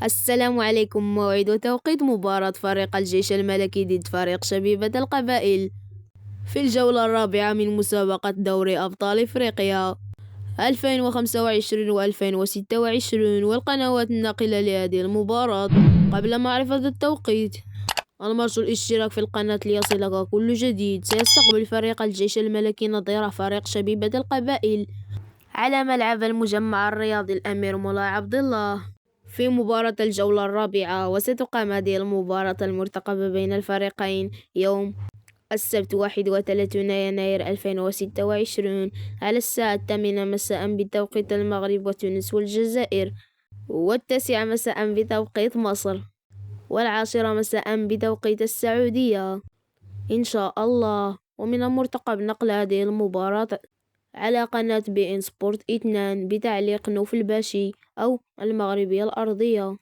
السلام عليكم. موعد وتوقيت مباراة فريق الجيش الملكي ضد فريق شبيبة القبائل في الجولة الرابعة من مسابقة دوري أبطال إفريقيا 2025 و 2026 والقنوات الناقلة لهذه المباراة. قبل معرفة التوقيت، المرجو الاشتراك في القناة ليصلك كل جديد. سيستقبل فريق الجيش الملكي نظير فريق شبيبة القبائل على ملعب المجمع الرياضي الأمير مولاي عبد الله في مباراة الجولة الرابعة، وستقام هذه المباراة المرتقبة بين الفريقين يوم السبت 31 يناير 2026 على الساعة 8 مساء بتوقيت المغرب وتونس والجزائر، والتاسعة مساء بتوقيت مصر، والعاشرة مساء بتوقيت السعودية إن شاء الله. ومن المرتقب نقل هذه المباراة على قناة بي إن سبورت 2 بتعليق نوف الباشي أو المغربية الأرضية.